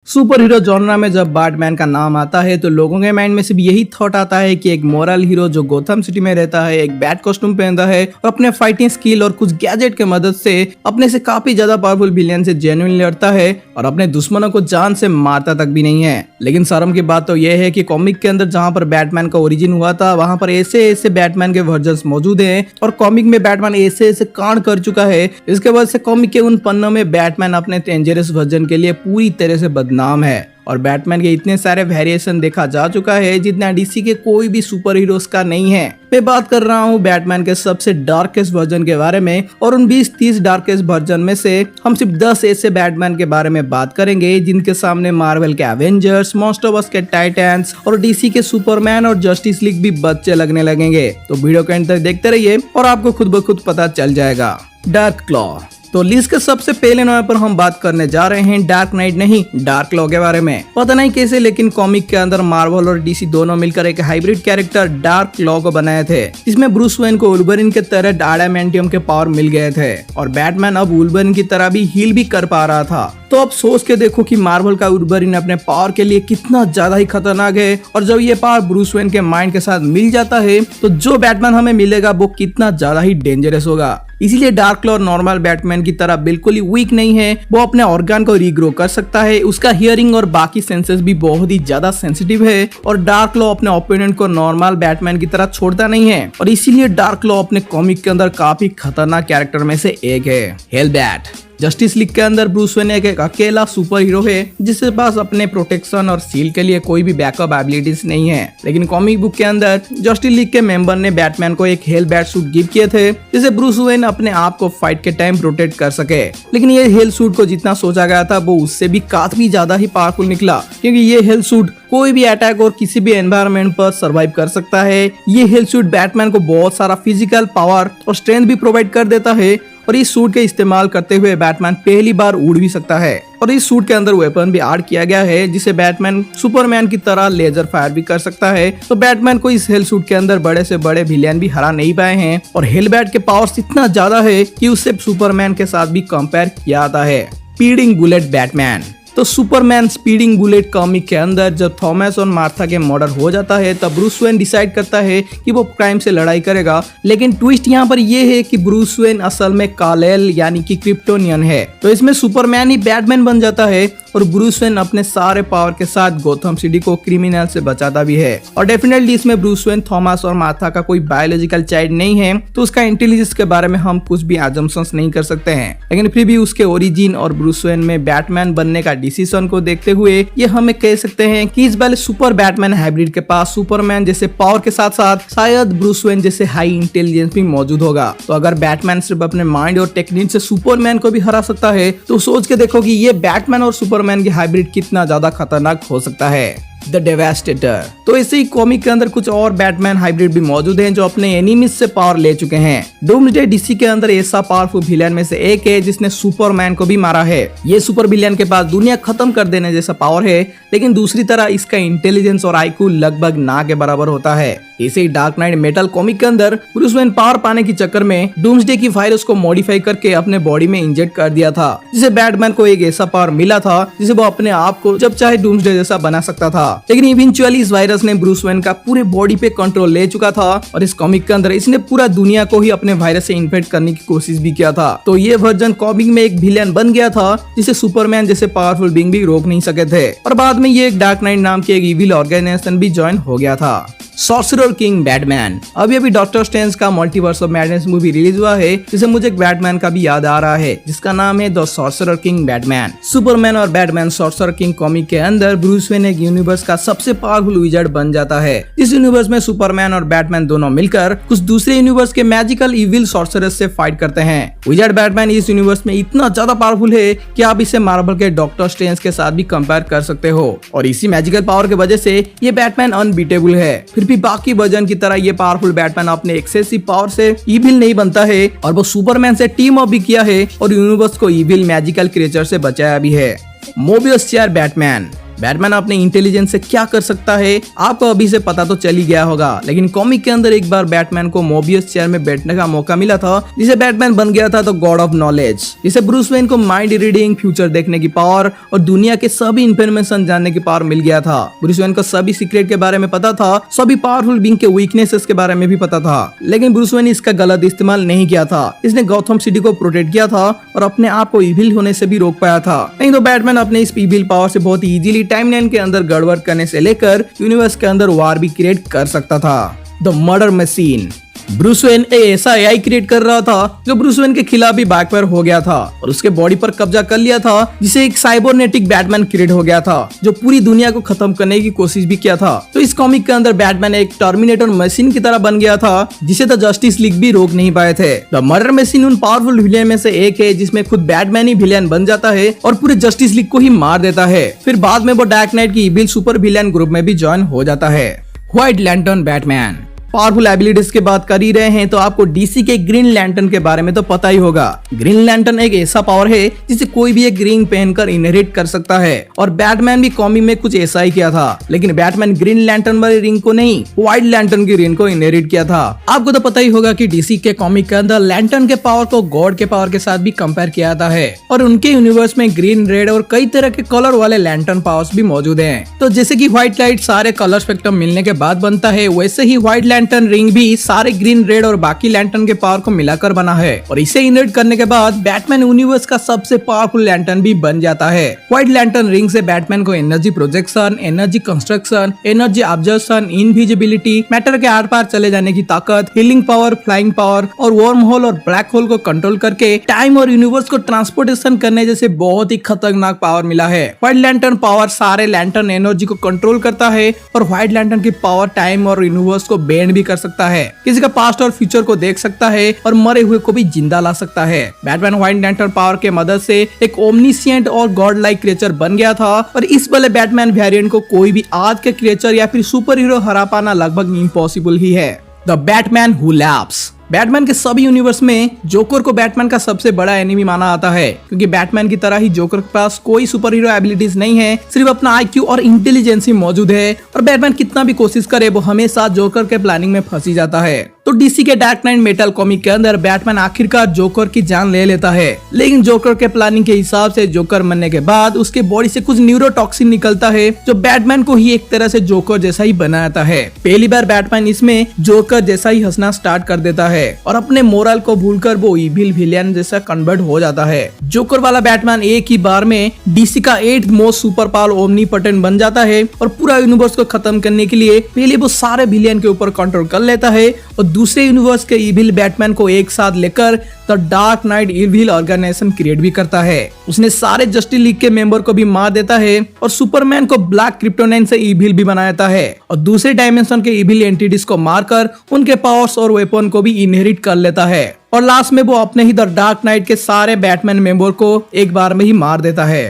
Super hero genre में जब Batman का नाम आता है तो लोगों के माइंड में सिर्फ यही थॉट आता है कि एक मोरल हीरो जो गोथम सिटी में रहता है, एक बैट कॉस्ट्यूम पहनता है और अपने फाइटिंग स्किल और कुछ गैजेट के मदद से अपने से काफी ज्यादा पावरफुल विलेन से जेन्युइन लड़ता है और अपने दुश्मनों को जान से मारता तक भी नहीं है। लेकिन शर्म की बात तो यह है कि कॉमिक के अंदर जहाँ पर बैटमैन का ओरिजिन हुआ था वहाँ पर ऐसे बैटमैन के वर्जन्स मौजूद हैं और कॉमिक में बैटमैन ऐसे कांड कर चुका है। इसके वजह से कॉमिक के उन पन्नों में बैटमैन अपने डेंजरस वर्जन के लिए पूरी तरह से बदनाम है और बैटमैन के इतने सारे वेरिएशन देखा जा चुका है जितना डीसी के कोई भी सुपर हीरोज का नहीं है। मैं बात कर रहा हूँ बैटमैन के सबसे डार्केस्ट वर्जन के बारे में और उन 20-30 डार्केस्ट वर्जन में से हम सिर्फ 10 ऐसे बैटमैन के बारे में बात करेंगे जिनके सामने मार्वल के एवेंजर्स, मॉन्स्टरवर्स के टाइटंस और डीसी के सुपरमैन और जस्टिस लीग भी बच्चे लगने लगेंगे। तो वीडियो के अंत तक देखते रहिए और आपको खुद ब खुद पता चल जाएगा। Dark claw. तो लिस्ट के सबसे पहले नंबर पर हम बात करने जा रहे हैं डार्क नाइट नहीं डार्क क्लॉ के बारे में। पता नहीं कैसे लेकिन कॉमिक के अंदर मार्वल और डीसी दोनों मिलकर एक हाइब्रिड कैरेक्टर डार्क क्लॉ को बनाए थे जिसमें ब्रूस वेन को वुल्वरिन के तरह आडामेंटियम के पावर मिल गए थे और बैटमैन अब वुल्वरिन की तरह भी हील भी कर पा रहा था। तो अब सोच के देखो कि मार्वल का वुल्वरिन अपने पावर के लिए कितना ज्यादा ही खतरनाक है और जब ये पावर ब्रूस वेन के माइंड के साथ मिल जाता है तो जो बैटमैन हमें मिलेगा वो कितना ज्यादा ही डेंजरस होगा। इसीलिए डार्क क्लॉ नॉर्मल बैटमैन की तरह बिल्कुल ही वीक नहीं है, वो अपने ऑर्गन को रीग्रो कर सकता है, उसका हियरिंग और बाकी सेंसेस भी बहुत ही ज्यादा सेंसिटिव है और डार्क क्लॉ अपने ओपोनेंट को नॉर्मल बैटमैन की तरह छोड़ता नहीं है और इसीलिए डार्क क्लॉ अपने कॉमिक के अंदर काफी खतरनाक कैरेक्टर में से एक है। हेलबैट। जस्टिस लीग के अंदर ब्रूस वेन एक अकेला सुपर हीरो है जिसके पास अपने प्रोटेक्शन और सील के लिए कोई भी बैकअप एबिलिटीज नहीं है। लेकिन कॉमिक बुक के अंदर जस्टिस लीग के मेंबर ने बैटमैन को एक हेल बैट सूट गिफ्ट किए थे जिसे ब्रूस वेन अपने आप को फाइट के टाइम प्रोटेक्ट कर सके। लेकिन ये हेल सूट को जितना सोचा गया था वो उससे भी काफी ज्यादा ही पावरफुल निकला क्योंकि ये हेल सूट कोई भी अटैक और किसी भी एनवायरनमेंट पर सर्वाइव कर सकता है। ये हेल सूट बैटमैन को बहुत सारा फिजिकल पावर और स्ट्रेंथ भी प्रोवाइड कर देता है और इस सूट के इस्तेमाल करते हुए बैटमैन पहली बार उड़ भी सकता है और इस सूट के अंदर वेपन भी ऐड किया गया है जिसे बैटमैन सुपरमैन की तरह लेजर फायर भी कर सकता है। तो बैटमैन को इस हेल सूट के अंदर बड़े से बड़े विलेन भी हरा नहीं पाए हैं और हेलबैट के पावर्स इतना ज्यादा है कि उससे सुपरमैन के साथ भी कंपेयर किया जाता है। Speeding bullet Batman. तो सुपरमैन स्पीडिंग बुलेट कॉमिक के अंदर जब थॉमस और मार्था के मर्डर हो जाता है तब ब्रूस वेन डिसाइड करता है कि वो क्राइम से लड़ाई करेगा। लेकिन ट्विस्ट यहाँ पर ये है कि ब्रूस वेन असल में कालेल यानी कि क्रिप्टोनियन है। तो इसमें सुपरमैन ही बैटमैन बन जाता है और ब्रूस वेन अपने सारे पावर के साथ गोथम सिटी को क्रिमिनल से बचाता भी है। और डेफिनेटली इसमें ब्रूस वेन थॉमस और मार्था का कोई बायोलॉजिकल चाइल्ड नहीं है तो उसका इंटेलिजेंस के बारे में हम कुछ भी अजम्पशंस नहीं कर सकते हैं। लेकिन फिर भी उसके ओरिजिन और ब्रूस वेन में बैटमैन बनने का डिसीजन को देखते हुए ये हमें कह सकते हैं कि इस वाले सुपर बैटमैन हाइब्रिड के पास सुपरमैन जैसे पावर के साथ साथ शायद ब्रूस वेन जैसे हाई इंटेलिजेंस भी मौजूद होगा। तो अगर बैटमैन सिर्फ अपने माइंड और टेक्निक से सुपरमैन को भी हरा सकता है तो सोच के देखो कि ये बैटमैन और सुपरमैन की हाइब्रिड कितना ज्यादा खतरनाक हो सकता है। द डेवास्टेटर। तो ऐसे ही कॉमिक के अंदर कुछ और बैटमैन हाइब्रिड भी मौजूद हैं जो अपने एनिमीज से पावर ले चुके हैं। डूम्सडे डीसी के अंदर ऐसा पावरफुल विलेन में से एक है जिसने सुपरमैन को भी मारा है। ये सुपर विलेन के पास दुनिया खत्म कर देने जैसा पावर है लेकिन दूसरी तरह इसका इंटेलिजेंस और आईक्यू लगभग ना के बराबर होता है। इसे डार्क नाइट मेटल कॉमिक के अंदर ब्रूस वेन पावर पाने के चक्कर में डूम्सडे की वायरस को मॉडिफाई करके अपने बॉडी में इंजेक्ट कर दिया था जिसे बैटमैन को एक ऐसा पावर मिला था जिसे वो अपने आप को जब चाहे डूम्सडे जैसा बना सकता था। लेकिन इवेंचुअली इस वायरस ने ब्रूस वेन का पूरे बॉडी पे कंट्रोल ले चुका था और इस कॉमिक के अंदर इसने पूरा दुनिया को ही अपने वायरस से इन्फेक्ट करने की कोशिश भी किया था। तो ये वर्जन कॉमिक में एक विलेन बन गया था जिसे सुपरमैन जैसे पावरफुल बीइंग भी रोक नहीं सके थे और बाद में ये एक डार्क नाइट नाम की एक इविल ऑर्गेनाइजेशन भी ज्वाइन हो गया था। Sorcerer king Batman. अभी डॉक्टर स्ट्रेंज का multiverse of madness movie release हुआ है जिसे मुझे एक बैटमैन का भी याद आ रहा है जिसका नाम है the sorcerer king Batman. Superman और बैटमैन सॉर्सरर किंग कॉमिक के अंदर ब्रूस वेन एक यूनिवर्स का सबसे पावरफुल विजार्ड बन जाता है। इस यूनिवर्स में सुपरमैन और बैटमैन दोनों मिलकर कुछ दूसरे यूनिवर्स के मैजिकल इविल सॉर्सरर्स से फाइट करते हैं। विजार्ड बैटमैन इस यूनिवर्स में इतना ज्यादा पावरफुल है कि आप इसे मार्वल के डॉक्टर स्ट्रेंज के साथ भी कंपेयर कर सकते हो और इसी मैजिकल पावर की वजह से ये बैटमैन अनबीटेबल है। फिर भी बाकी वर्जन की तरह ये पावरफुल बैटमैन अपने एक्सेसिव पावर से इविल नहीं बनता है और वो सुपरमैन से टीम अप भी किया है और यूनिवर्स को इविल मैजिकल क्रिएचर से बचाया भी है। Mobius chair Batman. बैटमैन अपने इंटेलिजेंस से क्या कर सकता है आपको अभी से पता तो चल ही गया होगा, लेकिन कॉमिक के अंदर एक बार बैटमैन को मोबियस चेयर में बैठने का मौका मिला था, जिसे बैटमैन बन गया था तो गॉड ऑफ नॉलेज। जिसे ब्रूस वेन को माइंड रीडिंग, फ्यूचर देखने की पावर और दुनिया के सभी इंफॉर्मेशन जानने की पावर मिल गया था। ब्रूस वेन को सभी सीक्रेट के बारे में पता था, सभी पावरफुल बीइंग के वीकनेसेस के बारे में भी पता था, लेकिन ब्रूस वेन इसका गलत इस्तेमाल नहीं किया था। इसने गॉथम सिटी को प्रोटेक्ट किया था और अपने आप को इविल होने से भी रोक पाया था। नहीं तो बैटमैन अपने इस इविल पावर से बहुत इजीली टाइमलाइन के अंदर गड़बड़ करने से लेकर यूनिवर्स के अंदर वार भी क्रिएट कर सकता था। The murder machine. Bruce Wayne एक ऐसा एआई क्रिएट कर रहा था जो ब्रूस वेन के खिलाफ भी बैकफायर हो गया था और उसके बॉडी पर कब्जा कर लिया था, जिसे एक साइबरनेटिक बैटमैन क्रिएट हो गया था जो पूरी दुनिया को खत्म करने की कोशिश भी किया था। तो इस कॉमिक के अंदर बैटमैन एक टर्मिनेटर मशीन की तरह बन गया था, जिसे द जस्टिस लीग भी रोक नहीं पाए थे। द मर्डर मशीन उन पावरफुल विलेन में से एक है जिसमें खुद बैटमैन ही विलेन बन जाता है और पूरे जस्टिस लीग को ही मार देता है। फिर बाद में वो डार्क नाइट की इविल सुपर विलेन ग्रुप में भी ज्वाइन हो जाता है। White lantern Batman. Powerful abilities की बात कर ही रहे हैं तो आपको डीसी के ग्रीन लैंटर्न के बारे में तो पता ही होगा। ग्रीन लैंटर्न एक ऐसा पावर है जिसे कोई भी एक रिंग पहनकर इनहेरिट कर सकता है और बैटमैन भी कॉमिक में कुछ ऐसा ही किया था, लेकिन बैटमैन ग्रीन लैंटर्न वाली रिंग को नहीं, व्हाइट लैंटर्न की रिंग को इनहेरिट किया था। आपको तो पता ही होगा कि डीसी के कॉमिक के अंदर लैंटर्न के पावर को गॉड के पावर के साथ भी कंपेयर किया जाता है और उनके यूनिवर्स में ग्रीन, रेड और कई तरह के कलर वाले लैंटर्न पावर्स भी मौजूद हैं। तो जैसे कि व्हाइट लाइट सारे कलर स्पेक्ट्रम मिलने के बाद बनता है, वैसे ही व्हाइट लैंटर्न रिंग भी सारे ग्रीन, रेड और बाकी लैंटर्न के पावर को मिलाकर बना है और इसे इनहेरिट करने के बाद बैटमैन यूनिवर्स का सबसे पावरफुल लैंटर्न भी बन जाता है। व्हाइट लैंटर्न रिंग से बैटमैन को energy projection, energy construction, energy observation, invisibility, matter के आर पार चले जाने की ताकत, हीलिंग पावर, फ्लाइंग पावर और वर्म होल और ब्लैक होल को कंट्रोल करके टाइम और यूनिवर्स को ट्रांसपोर्टेशन करने जैसे बहुत ही खतरनाक पावर मिला है। व्हाइट लैंटर्न पावर सारे लैंटर्न एनर्जी को कंट्रोल करता है और व्हाइट लैंटर्न की पावर टाइम और यूनिवर्स को बेंड भी कर सकता है, किसी का पास्ट और फ्यूचर को देख सकता है और मरे हुए को भी जिंदा ला सकता है। बैटमैन व्हाइट लैंटर्न पावर के मदद से एक ओमनिशिएंट और गॉड लाइक क्रिएचर बन गया था और इस वाले बैटमैन वेरिएंट को कोई भी आज के क्रिएचर या फिर सुपर हीरो हरा पाना लगभग इम्पॉसिबल ही है। The Batman who lapse. Batman के सभी यूनिवर्स में जोकर को बैटमैन का सबसे बड़ा एनिमी माना जाता है, क्योंकि बैटमैन की तरह ही जोकर के पास कोई सुपर हीरो एबिलिटीज नहीं है, सिर्फ अपना आईक्यू और इंटेलिजेंस ही मौजूद है और बैटमैन कितना भी कोशिश करे वो हमेशा जोकर के प्लानिंग में फंसी जाता है। तो डीसी के डार्क नाइट मेटल कॉमिक के अंदर बैटमैन आखिरकार जोकर की जान ले लेता है, लेकिन जोकर के प्लानिंग के हिसाब से जोकर मरने के बाद उसके बॉडी से कुछ न्यूरोटॉक्सिन निकलता है जो बैटमैन को ही एक तरह से जोकर जैसा ही बनाता है। पहली बार बैटमैन इसमें जोकर जैसा ही हंसना स्टार्ट कर देता है और अपने मोरल को भूलकर वो इविल विलेन जैसा कन्वर्ट हो जाता है। जोकर वाला बैटमैन एक ही बार में डीसी का 8th most super power omnipotent बन जाता है और पूरा यूनिवर्स को खत्म करने के लिए पहले वो सारे विलेन के ऊपर कंट्रोल कर लेता है और दूसरे यूनिवर्स के इविल बैटमैन को एक साथ लेकर the dark night evil organisation create भी करता है। उसने सारे जस्टिस लीग के मेंबर को भी मार देता है और सुपरमैन को ब्लैक क्रिप्टोनाइन से इविल भी बना देता है और दूसरे डायमेंशन के इविल एंटिटीज को मारकर उनके पावर्स और वेपन को भी इनहेरिट कर लेता है और लास्ट में वो अपने ही द डार्क नाइट के सारे बैटमैन मेंबर को एक बार में ही मार देता है।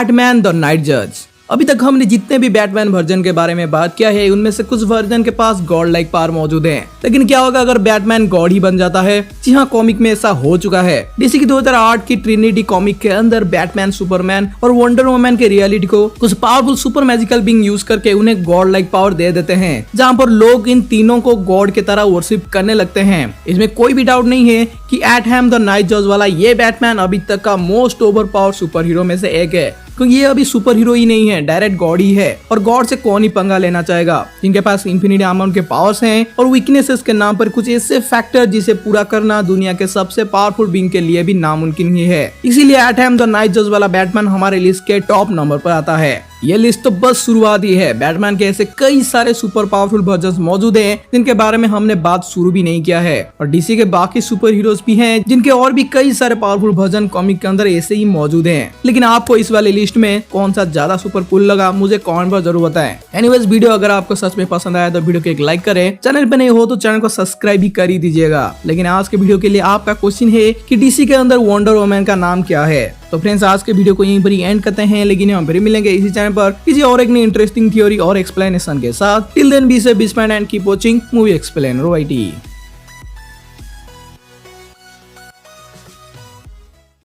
एटमैन द नाइट जज। अभी तक हमने जितने भी बैटमैन वर्जन के बारे में बात किया है उनमें से कुछ वर्जन के पास गॉड लाइक पावर मौजूद है, लेकिन क्या होगा अगर बैटमैन गॉड ही बन जाता है? जी हाँ, कॉमिक में ऐसा हो चुका है। डीसी की 2008 की ट्रिनिटी कॉमिक के अंदर बैटमैन, सुपरमैन और वंडर वुमन के रियलिटी को कुछ powerful super magical being use करके उन्हें गॉड लाइक पावर दे देते हैं, जहाँ पर लोग इन तीनों को गॉड की तरह वर्शिप करने लगते हैं। इसमें कोई भी डाउट नहीं है कि एटहैम द नाइट जज वाला ये बैटमैन अभी तक का most over power super hero में से एक है, क्योंकि ये अभी सुपर हीरो ही नहीं है, डायरेक्ट गॉड ही है और गॉड से कौन ही पंगा लेना चाहेगा, जिनके पास इन्फिनिटी अमाउंट के पावर्स हैं और वीकनेसेस के नाम पर कुछ ऐसे फैक्टर जिसे पूरा करना दुनिया के सबसे पावरफुल बीइंग के लिए भी नामुमकिन ही है। इसीलिए एटहैम द नाइट जज वाला बैटमैन हमारे लिस्ट के टॉप नंबर पर आता है। ये लिस्ट तो बस शुरुआत ही है। बैटमैन के ऐसे कई सारे सुपर पावरफुल वर्जन्स मौजूद हैं जिनके बारे में हमने बात शुरू भी नहीं किया है और डीसी के बाकी सुपर हीरोज भी हैं जिनके और भी कई सारे पावरफुल वर्जन कॉमिक के अंदर ऐसे ही मौजूद हैं। लेकिन आपको इस वाले लिस्ट में कौन सा ज्यादा सुपर कूल लगा मुझे कमेंट पर जरूर बताएं। एनीवेज, वीडियो अगर आपको सच में पसंद आया तो वीडियो को एक लाइक करें, चैनल पे नहीं हो तो चैनल को सब्सक्राइब भी कर ही दीजिएगा। लेकिन आज के वीडियो के लिए आपका क्वेश्चन है कि डीसी के अंदर वंडर वुमन का नाम क्या है? तो फ्रेंड्स, आज के वीडियो को यहीं पर ही एंड करते हैं, लेकिन हम फिर मिलेंगे इसी चैनल पर किसी और एक नई इंटरेस्टिंग थ्योरी और एक्सप्लेनेशन के साथ। Till then be safe, be smart and keep watching movie explainer YT।